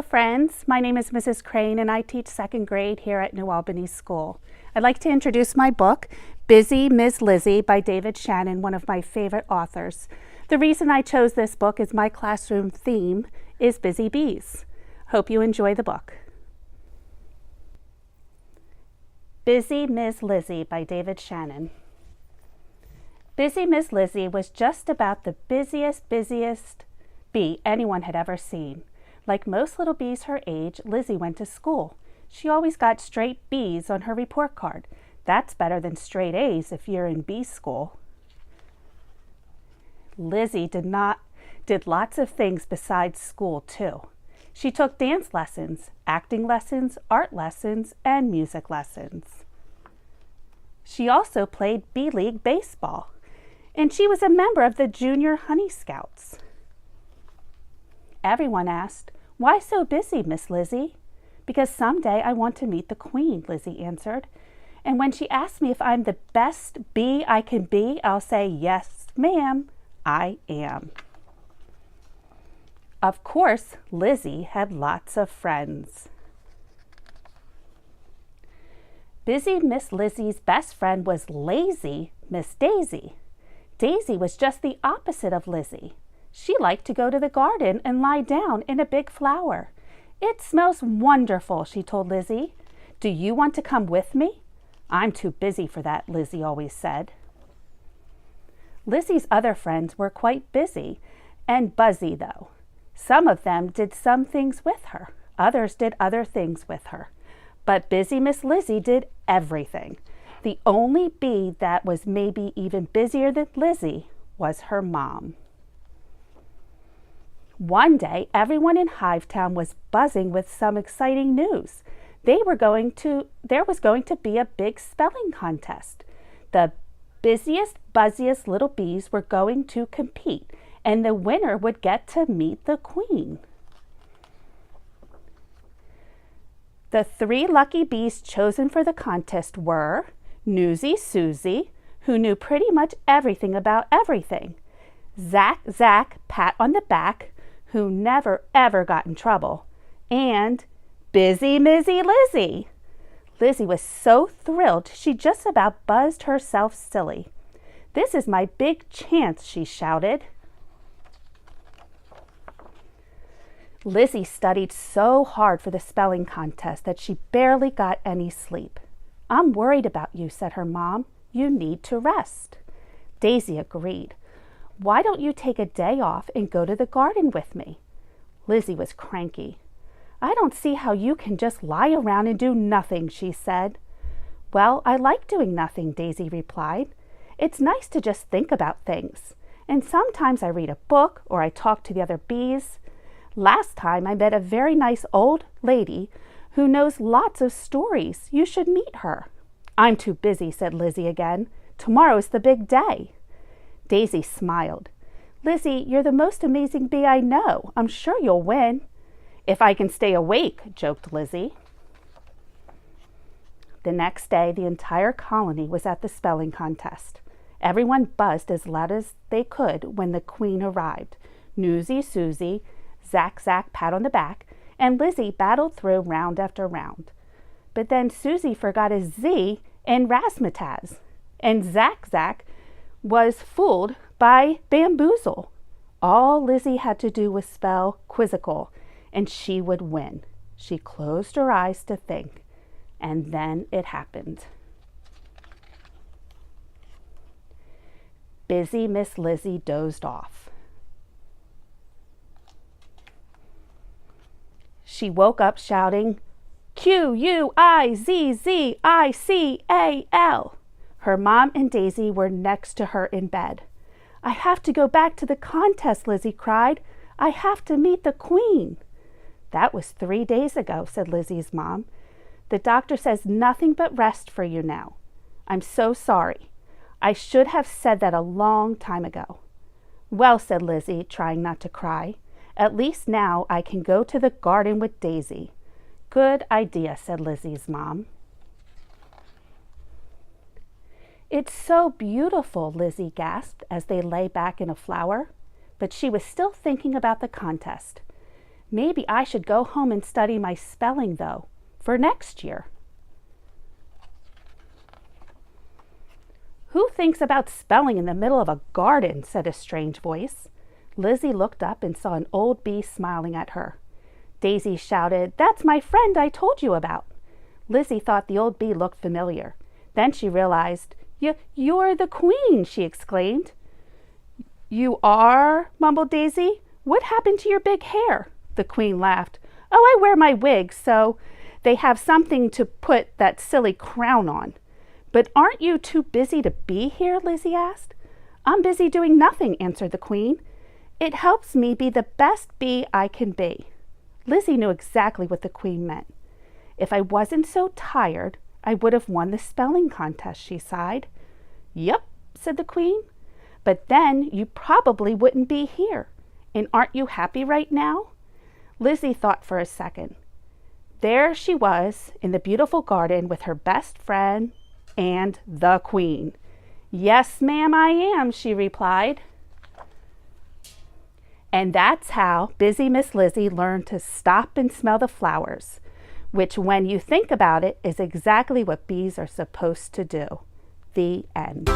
Hello friends, my name is Mrs. Crain and I teach second grade here at New Albany School. I'd like to introduce my book, Bizzie, Mizz, Lizzie by David Shannon, one of my favorite authors. The reason I chose this book is my classroom theme is Busy Bees. Hope you enjoy the book. Bizzie, Mizz, Lizzie by David Shannon. Bizzie, Mizz, Lizzie was just about the busiest bee anyone had ever seen. Like most little bees her age, Lizzie went to school. She always got straight B's on her report card. That's better than straight A's if you're in bee school. Lizzie did lots of things besides school too. She took dance lessons, acting lessons, art lessons, and music lessons. She also played Bee League baseball, and she was a member of the Junior Honey Scouts. Everyone asked, "Why so busy, Miss Lizzie?" "Because someday I want to meet the Queen," Lizzie answered. "And when she asks me if I'm the best bee I can be, I'll say, 'Yes, ma'am, I am.'" Of course, Lizzie had lots of friends. Busy Miss Lizzie's best friend was lazy Miss Daisy. Daisy was just the opposite of Lizzie. She liked to go to the garden and lie down in a big flower. "It smells wonderful," she told Lizzie. "Do you want to come with me?" "I'm too busy for that," Lizzie always said. Lizzie's other friends were quite busy and buzzy, though. Some of them did some things with her. Others did other things with her. But busy Miss Lizzie did everything. The only bee that was maybe even busier than Lizzie was her mom. One day, everyone in Hivetown was buzzing with some exciting news. There was going to be a big spelling contest. The busiest, buzziest little bees were going to compete, and the winner would get to meet the Queen. The 3 lucky bees chosen for the contest were Newsy Susie, who knew pretty much everything about everything; Zack, pat on the back, who never ever got in trouble; and Busy Mizzy Lizzie. Lizzie was so thrilled she just about buzzed herself silly. "This is my big chance," she shouted. Lizzie studied so hard for the spelling contest that she barely got any sleep. "I'm worried about you," said her mom. "You need to rest." Daisy agreed. "Why don't you take a day off and go to the garden with me?" Lizzie was cranky. "I don't see how you can just lie around and do nothing," she said. "Well, I like doing nothing," Daisy replied. "It's nice to just think about things. And sometimes I read a book or I talk to the other bees. Last time I met a very nice old lady who knows lots of stories. You should meet her." "I'm too busy," said Lizzie again. "Tomorrow's the big day." Daisy smiled. "Lizzie, you're the most amazing bee I know. I'm sure you'll win." "If I can stay awake," joked Lizzie. The next day, the entire colony was at the spelling contest. Everyone buzzed as loud as they could when the Queen arrived. Newsy Susie, Zack, pat on the back, and Lizzie battled through round after round. But then Susie forgot his Z in razzmatazz, and Zack was fooled by bamboozle. All Lizzie had to do was spell quizzical, and she would win. She closed her eyes to think, and then it happened. Busy Miss Lizzie dozed off. She woke up shouting, "Quizzical." Her mom and Daisy were next to her in bed. "I have to go back to the contest," Lizzie cried. "I have to meet the Queen." "That was 3 days ago," said Lizzie's mom. "The doctor says nothing but rest for you now. I'm so sorry. I should have said that a long time ago." "Well," said Lizzie, trying not to cry, "at least now I can go to the garden with Daisy." "Good idea," said Lizzie's mom. "It's so beautiful," Lizzie gasped as they lay back in a flower. But she was still thinking about the contest. Maybe I should go home and study my spelling, though, for next year. Who thinks about spelling in the middle of a garden? Said a strange voice. Lizzie looked up and saw an old bee smiling at her. Daisy shouted, "That's my friend I told you about." Lizzie thought the old bee looked familiar. Then she realized, You're the queen," she exclaimed. "You are?" mumbled Daisy. "What happened to your big hair?" The queen laughed. "Oh, I wear my wig so they have something to put that silly crown on." "But aren't you too busy to be here?" Lizzie asked. "I'm busy doing nothing," answered the queen. "It helps me be the best bee I can be." Lizzie knew exactly what the queen meant. "If I wasn't so tired, I would have won the spelling contest," she sighed. "Yep," said the queen. "But then you probably wouldn't be here. And aren't you happy right now?" Lizzie thought for a second. There she was in the beautiful garden with her best friend and the queen. "Yes, ma'am, I am," she replied. And that's how busy Miss Lizzie learned to stop and smell the flowers, which, when you think about it, is exactly what bees are supposed to do. The end.